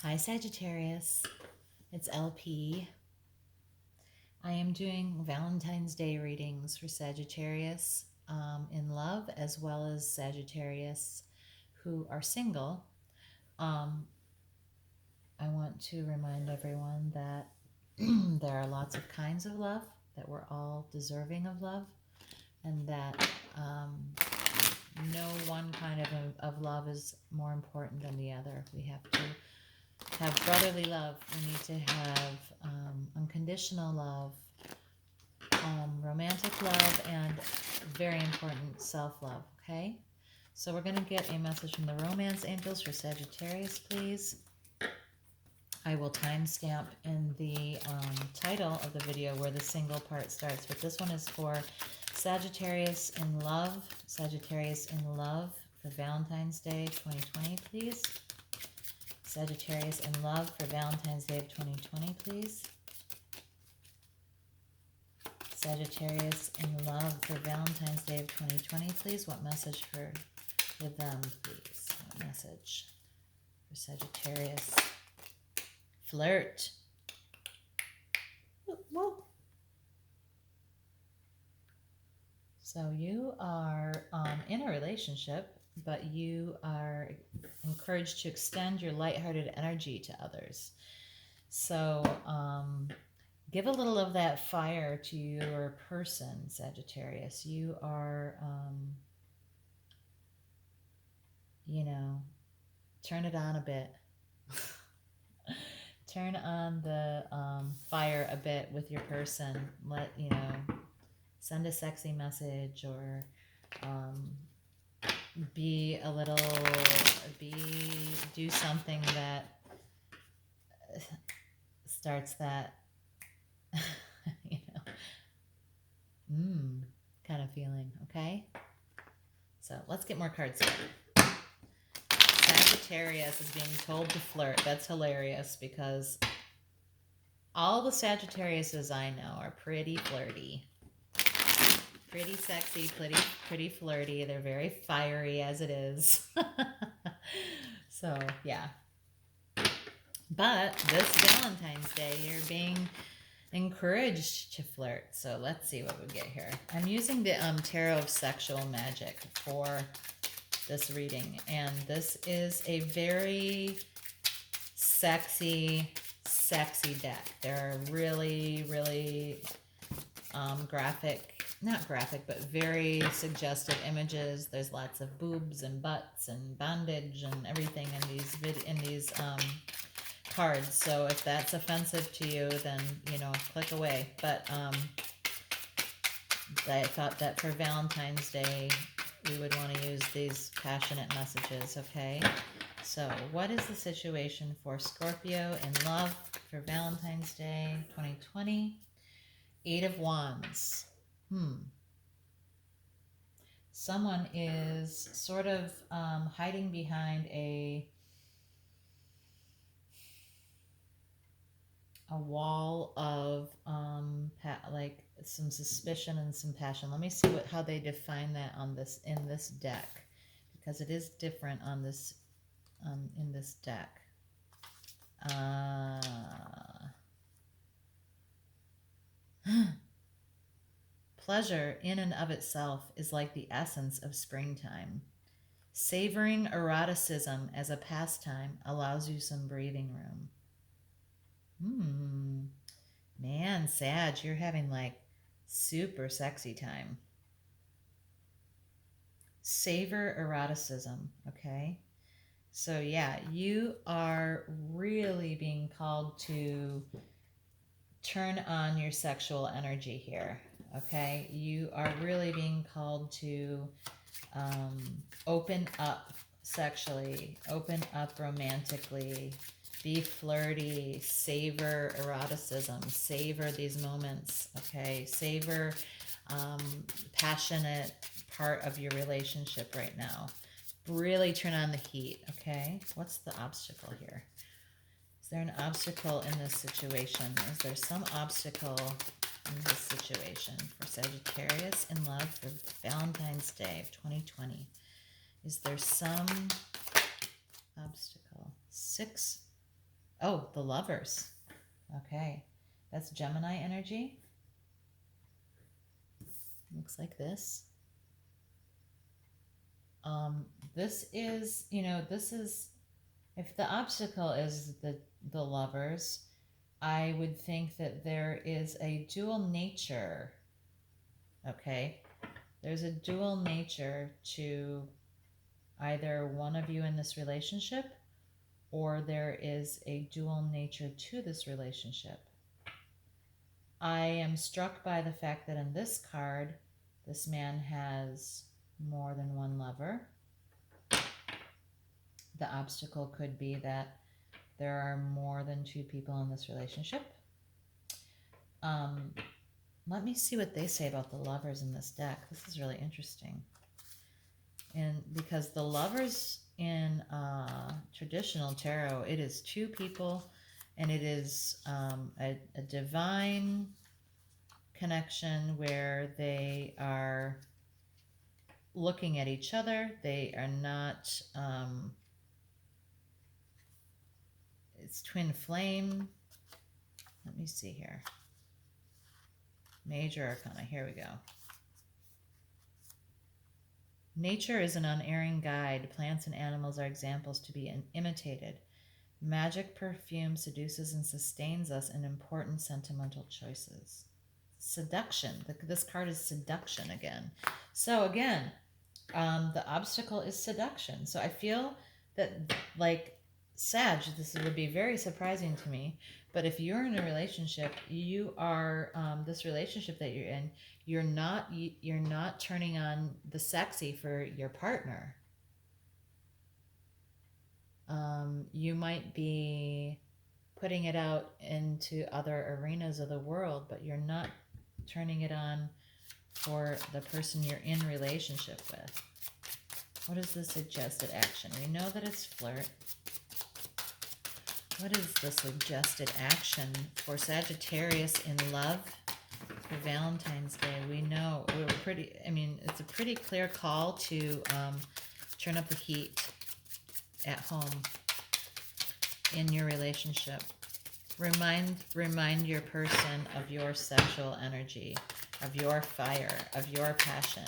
Hi Sagittarius, it's LP. I am doing Valentine's Day readings for Sagittarius in love, as well as Sagittarius who are single. I want to remind everyone that there are lots of kinds of love, that we're all deserving of love, and that no one kind of love is more important than the other. We have to have brotherly love. We need to have unconditional love, romantic love, and very important, self-love, okay? So we're going to get a message from the romance angels for Sagittarius, please. I will timestamp in the title of the video where the single part starts, but this one is for Sagittarius in love. Sagittarius in love for Valentine's Day 2020, please. Sagittarius in love for Valentine's Day of 2020, please. Sagittarius in love for Valentine's Day of 2020, please. What message for them, please? What message for Sagittarius? Flirt. Whoa. So you are in a relationship, but you are encouraged to extend your lighthearted energy to others. So give a little of that fire to your person, Sagittarius. You are, turn it on a bit. Turn on the fire a bit with your person. Send a sexy message, or do something that starts that, kind of feeling, okay? So let's get more cards here. Sagittarius is being told to flirt. That's hilarious because all the Sagittariuses I know are pretty flirty. Pretty sexy, pretty flirty. They're very fiery as it is. So, yeah. But this Valentine's Day, you're being encouraged to flirt. So let's see what we get here. I'm using the Tarot of Sexual Magic for this reading, and this is a very sexy deck. There are really not graphic, but very suggestive images. There's lots of boobs and butts and bondage and everything in these cards. So if that's offensive to you, then click away. But I thought that for Valentine's Day we would want to use these passionate messages, okay? So what is the situation for Scorpio in love for Valentine's Day 2020? 8 of Wands. Someone is sort of hiding behind a wall of like some suspicion and some passion. Let me see how they define that in this deck, because it is different on this in this deck. Pleasure in and of itself is like the essence of springtime. Savoring eroticism as a pastime allows you some breathing room. Man, Sag, you're having like super sexy time. Savor eroticism, okay? So yeah, you are really being called to turn on your sexual energy here, okay? You are really being called to open up sexually, open up romantically, be flirty, savor eroticism, savor these moments, okay? Savor passionate part of your relationship right now. Really turn on the heat, okay? What's the obstacle here? Is there an obstacle in this situation? Is there some obstacle in this situation for Sagittarius in love for Valentine's Day of 2020? Is there some obstacle? 6 Oh, the Lovers. Okay. That's Gemini energy. Looks like this. This is, this is, if the obstacle is the Lovers, I would think that there is a dual nature. Okay. There's a dual nature to either one of you in this relationship, or there is a dual nature to this relationship. I am struck by the fact that in this card, this man has more than one lover. The obstacle could be that there are more than two people in this relationship. Let me see what they say about the Lovers in this deck. This is really interesting. And because the Lovers in traditional tarot, it is two people, and it is a divine connection where they are looking at each other. They are not, it's twin flame. Let me see here. Major Arcana, here we go. Nature is an unerring guide. Plants and animals are examples to be imitated. Magic perfume seduces and sustains us in important sentimental choices. Seduction. This card is seduction again. So again, the obstacle is seduction. So I feel that, like, Sag, this would be very surprising to me, but if you're in a relationship, you are, this relationship that you're in, you're not turning on the sexy for your partner. You might be putting it out into other arenas of the world, but you're not turning it on for the person you're in relationship with. What is the suggested action? We know that it's flirt. What is the suggested action for Sagittarius in love for Valentine's Day? We know it's a pretty clear call to turn up the heat at home in your relationship. Remind your person of your sexual energy, of your fire, of your passion,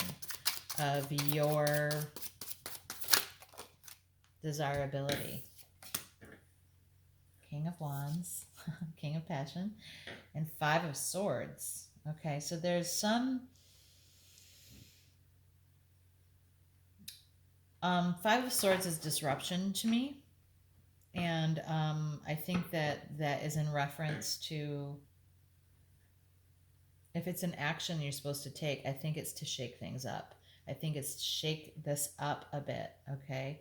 of your desirability. King of Wands, King of Passion, and Five of Swords. Okay, so there's some... Five of Swords is disruption to me. And I think that is in reference to, if it's an action you're supposed to take, I think it's to shake things up. I think it's to shake this up a bit, okay?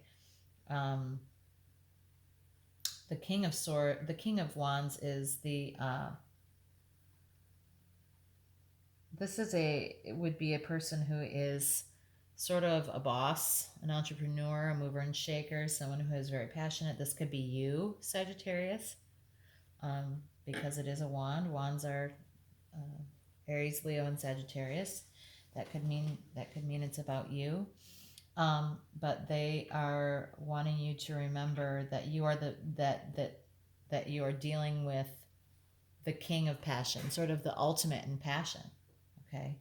The King of Wands is the, it would be a person who is sort of a boss, an entrepreneur, a mover and shaker, someone who is very passionate. This could be you, Sagittarius, because it is a wand. Wands are Aries, Leo, and Sagittarius. That could mean it's about you. But they are wanting you to remember that you are that you are dealing with the king of passion, sort of the ultimate in passion. Okay.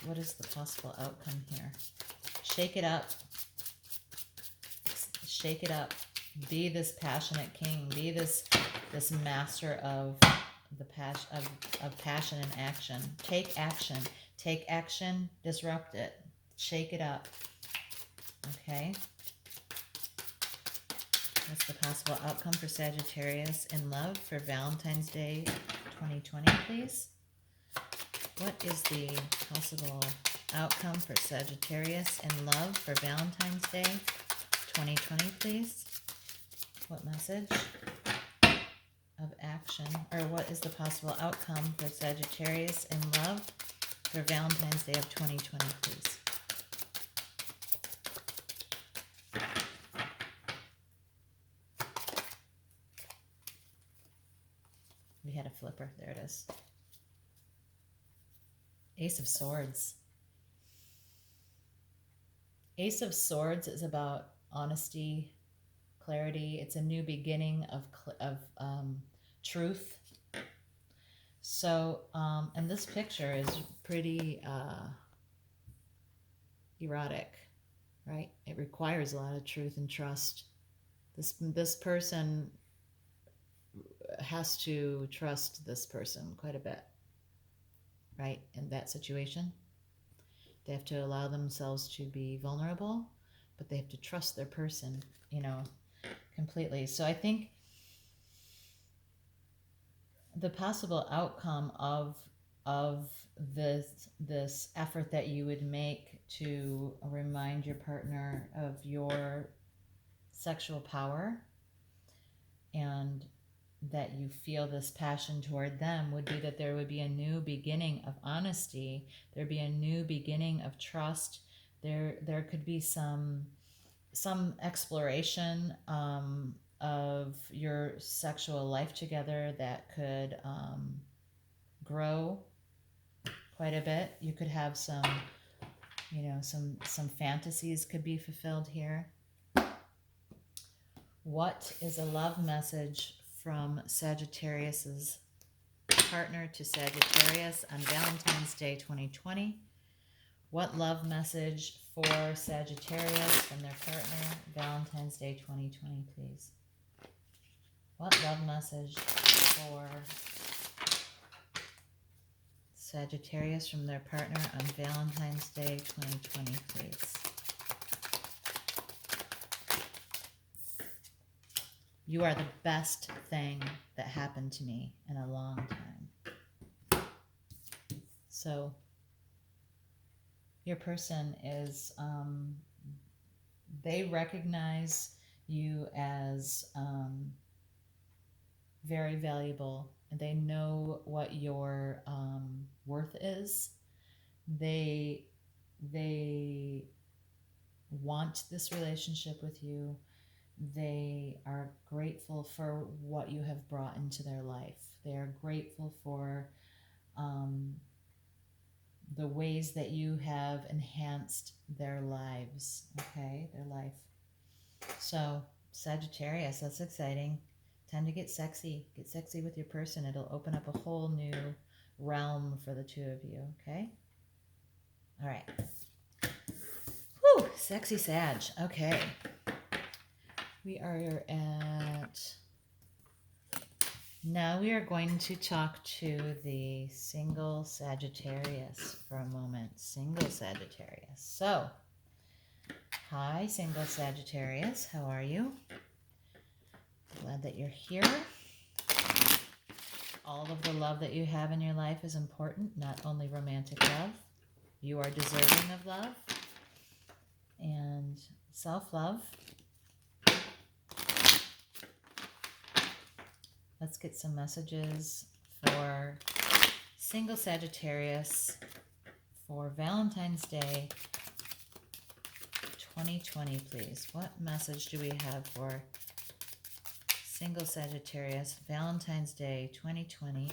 What is the possible outcome here? Shake it up. Shake it up. Be this passionate king. Be this master of the passion and action. Take action. Take action. Disrupt it. Shake it up. Okay. What's the possible outcome for Sagittarius in love for Valentine's Day 2020, please? What is the possible outcome for Sagittarius in love for Valentine's Day 2020, please? What message of action, or what is the possible outcome for Sagittarius in love for Valentine's Day of 2020, please? We had a flipper. There it is. Ace of Swords. Ace of Swords is about honesty, clarity. It's a new beginning of truth. So, and this picture is pretty erotic, right? It requires a lot of truth and trust. This person has to trust this person quite a bit, right? In that situation, they have to allow themselves to be vulnerable, but they have to trust their person, completely. So I think the possible outcome of this effort that you would make to remind your partner of your sexual power, and that you feel this passion toward them, would be that there would be a new beginning of honesty. There'd be a new beginning of trust. There could be some exploration of your sexual life together that could grow quite a bit. You could have some fantasies could be fulfilled here. What is a love message from Sagittarius's partner to Sagittarius on Valentine's Day 2020? What love message for Sagittarius from their partner, Valentine's Day 2020, please? What love message for Sagittarius from their partner on Valentine's Day 2020, please? You are the best thing that happened to me in a long time. So your person is, they recognize you as very valuable, and they know what your worth is. They want this relationship with you. They are grateful for what you have brought into their life. They are grateful for the ways that you have enhanced their lives, okay, their life. So, Sagittarius, that's exciting. Time to get sexy. Get sexy with your person. It'll open up a whole new realm for the two of you, okay? All right. Whew, sexy Sag. Okay. We are at... Now we are going to talk to the single Sagittarius for a moment. Single Sagittarius. So, hi, single Sagittarius. How are you? Glad that you're here. All of the love that you have in your life is important, not only romantic love. You are deserving of love and self-love. Let's get some messages for single Sagittarius for Valentine's Day 2020, please. What message do we have for single Sagittarius, Valentine's Day 2020?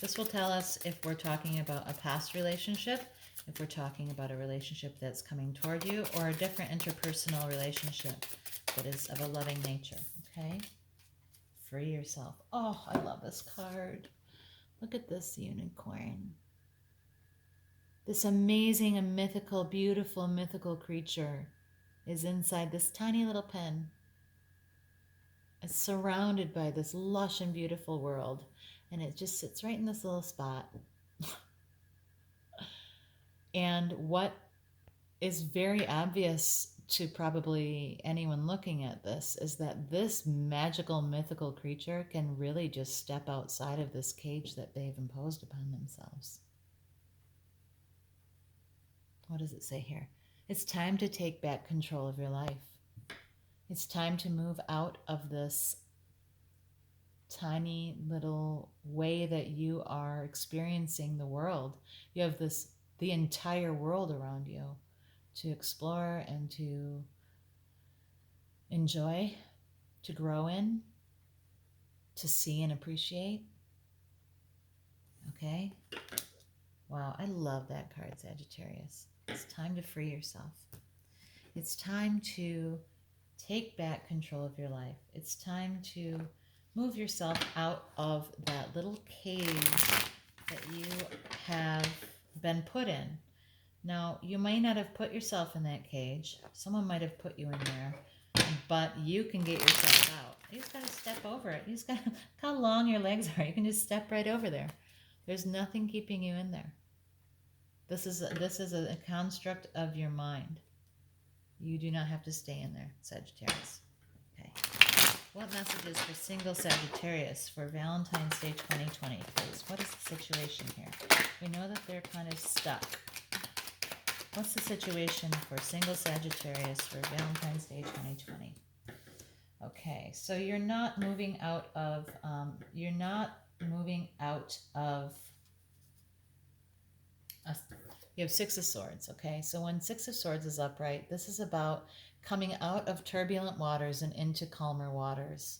This will tell us if we're talking about a past relationship, if we're talking about a relationship that's coming toward you, or a different interpersonal relationship that is of a loving nature, okay? Free yourself. Oh, I love this card. Look at this unicorn. This amazing and mythical, beautiful, mythical creature is inside this tiny little pen. It's surrounded by this lush and beautiful world, and it just sits right in this little spot. And what is very obvious to probably anyone looking at this is that this magical, mythical creature can really just step outside of this cage that they've imposed upon themselves. What does it say here? It's time to take back control of your life. It's time to move out of this tiny little way that you are experiencing the world. You have the entire world around you to explore and to enjoy, to grow in, to see and appreciate. Okay? Wow, I love that card, Sagittarius. It's time to free yourself. It's time to take back control of your life. It's time to move yourself out of that little cage that you have been put in. Now, you may not have put yourself in that cage. Someone might have put you in there, but you can get yourself out. You just got to step over it. You just got to, look how long your legs are. You can just step right over there. There's nothing keeping you in there. This is a construct of your mind. You do not have to stay in there, Sagittarius. Okay. What messages for single Sagittarius for Valentine's Day 2020, please? What is the situation here? We know that they're kind of stuck. What's the situation for single Sagittarius for Valentine's Day 2020? Okay, so you're not moving out of, you have Six of Swords, okay? So when Six of Swords is upright, this is about coming out of turbulent waters and into calmer waters.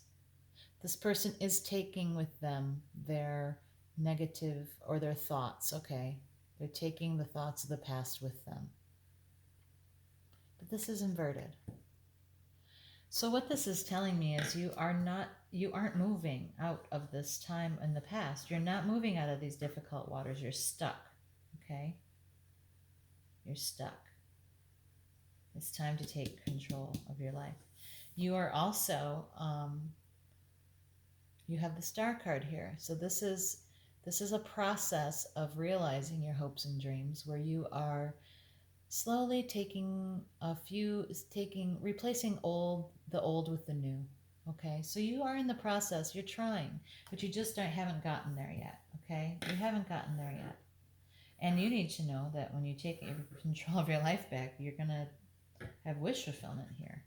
This person is taking with them their negative or their thoughts, okay? They're taking the thoughts of the past with them. But this is inverted. So what this is telling me is you aren't moving out of this time in the past. You're not moving out of these difficult waters. You're stuck, okay? You're stuck. It's time to take control of your life. You are also, you have the Star card here. So this is a process of realizing your hopes and dreams where you are slowly replacing the old with the new. Okay, so you are in the process, you're trying, but you just haven't gotten there yet. Okay, you haven't gotten there yet. And you need to know that when you take control of your life back, you're going to have wish fulfillment here.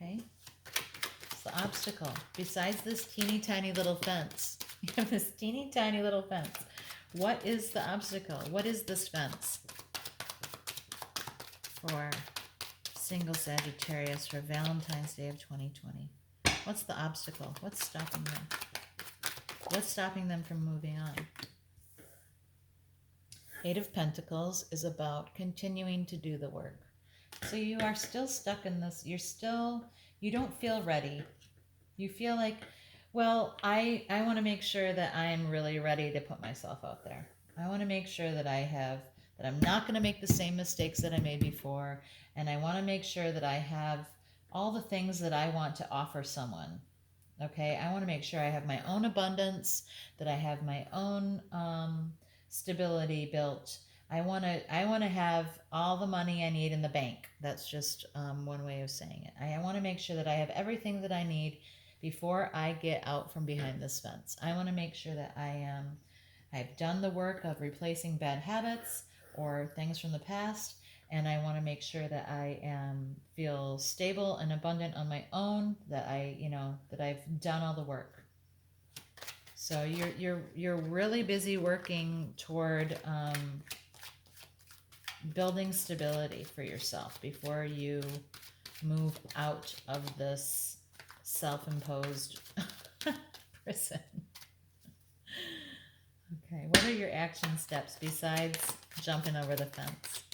Okay? It's the obstacle. Besides this teeny tiny little fence, you have this teeny tiny little fence. What is the obstacle? What is this fence for single Sagittarius for Valentine's Day of 2020? What's the obstacle? What's stopping them? What's stopping them from moving on? Eight of Pentacles is about continuing to do the work. So you are still stuck in this. You don't feel ready. You feel like, well, I want to make sure that I'm really ready to put myself out there. I want to make sure that that I'm not going to make the same mistakes that I made before. And I want to make sure that I have all the things that I want to offer someone. Okay. I want to make sure I have my own abundance, that I have my own, stability built. I want to have all the money I need in the bank. That's just one way of saying it. I want to make sure that I have everything that I need before I get out from behind this fence. I want to make sure that I've done the work of replacing bad habits or things from the past, and I want to make sure that I feel stable and abundant on my own. That that I've done all the work. So you're really busy working toward building stability for yourself before you move out of this self-imposed prison. Okay, what are your action steps besides jumping over the fence?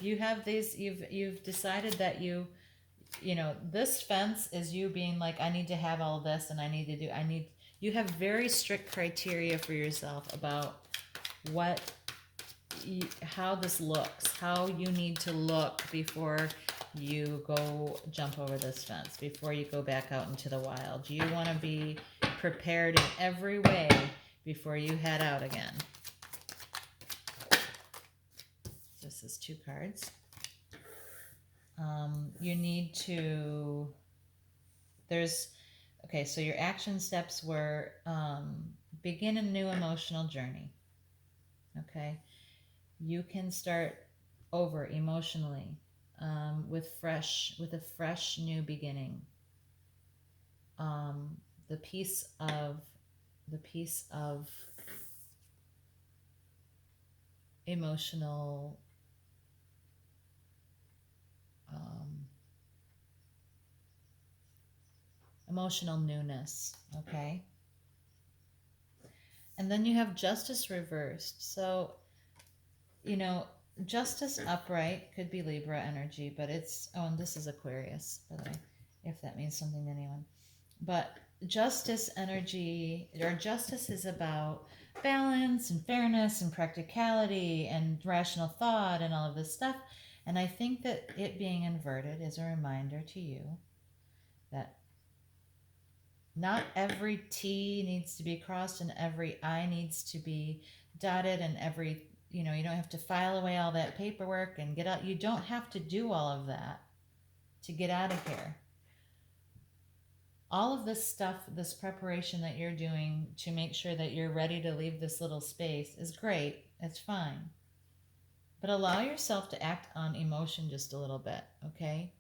You have these. You've decided that this fence is you being like, I need to have all this, and you have very strict criteria for yourself about how this looks, how you need to look before you go jump over this fence, before you go back out into the wild. You want to be prepared in every way before you head out again. This is 2 cards. You need to, okay, so your action steps were begin a new emotional journey. Okay, you can start over emotionally with a fresh new beginning. The piece of emotional emotional newness. Okay. And then you have Justice reversed. So, Justice upright could be Libra energy, but it's, oh, and this is Aquarius, by the way, if that means something to anyone. But justice energy, or justice, is about balance and fairness and practicality and rational thought and all of this stuff. And I think that it being inverted is a reminder to you that not every T needs to be crossed and every I needs to be dotted, and every, you don't have to file away all that paperwork and get out. You don't have to do all of that to get out of here. All of this stuff, this preparation that you're doing to make sure that you're ready to leave this little space is great. It's fine. But allow yourself to act on emotion just a little bit, okay?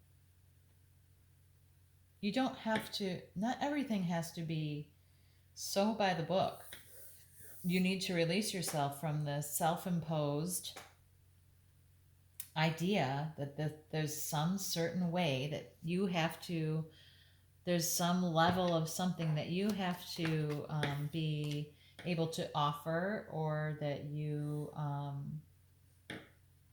You don't have to, not everything has to be so by the book. You need to release yourself from the self-imposed idea that there's some certain way that you have to, there's some level of something that you have to be able to offer, or that you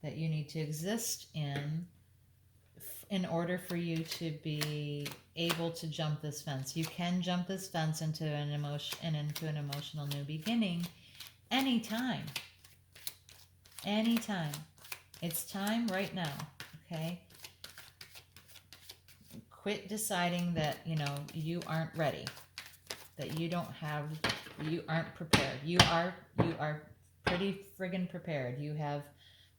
need to exist in order for you to be able to jump this fence. You can jump this fence into an emotional new beginning anytime. Anytime. It's time right now, okay? Quit deciding that, you aren't ready, that you aren't prepared. You are pretty friggin' prepared. You have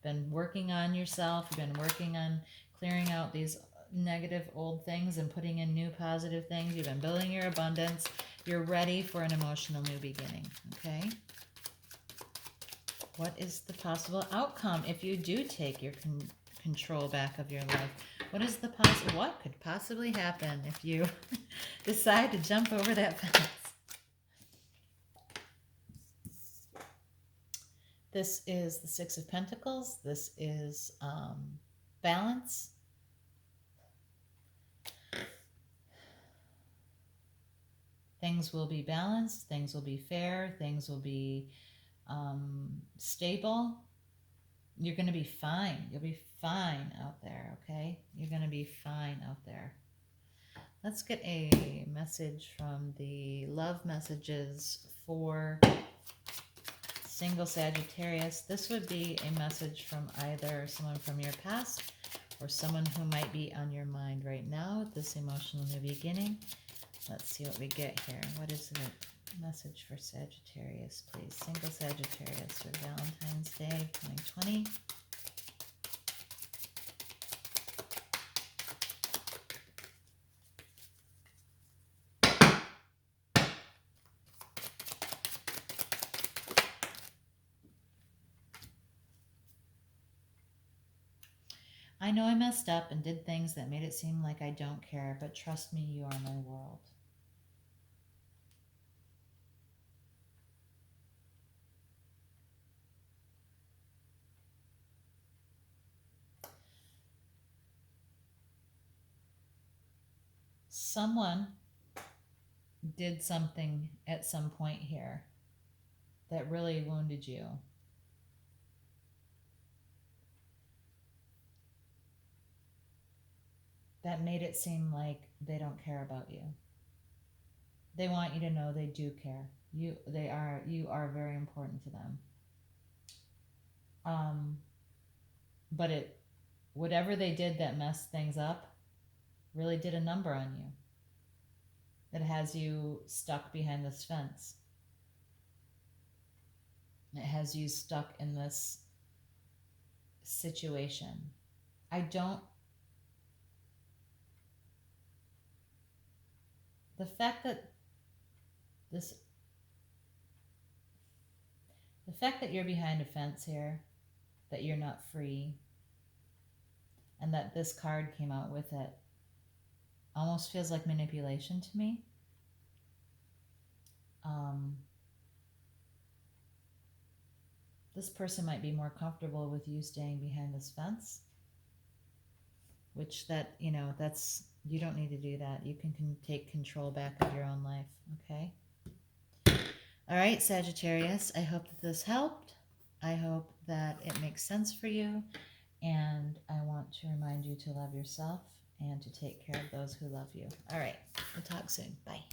been working on yourself. You've been working on clearing out these negative old things and putting in new positive things. You've been building your abundance. You're ready for an emotional new beginning, okay? What is the possible outcome if you do take your control back of your life? What could possibly happen if you decide to jump over that fence? This is the Six of Pentacles. This is balance. Things will be balanced. Things will be fair. Things will be stable. You're going to be fine. You'll be fine out there, okay? You're going to be fine out there. Let's get a message from the love messages for single Sagittarius. This would be a message from either someone from your past or someone who might be on your mind right now at this emotional new beginning. Let's see what we get here. What is the message for Sagittarius, please? Single Sagittarius for Valentine's Day 2020. I know I messed up and did things that made it seem like I don't care, but trust me, you are my world. Someone did something at some point here that really wounded you. That made it seem like they don't care about you. They want you to know they do care. You are very important to them. But whatever they did that messed things up really did a number on you. It has you stuck behind this fence. It has you stuck in this situation. The fact that you're behind a fence here, that you're not free, and that this card came out with it, almost feels like manipulation to me. This person might be more comfortable with you staying behind this fence, which that's, you don't need to do that. You can take control back of your own life, okay? All right, Sagittarius, I hope that this helped. I hope that it makes sense for you. And I want to remind you to love yourself and to take care of those who love you. All right, we'll talk soon. Bye.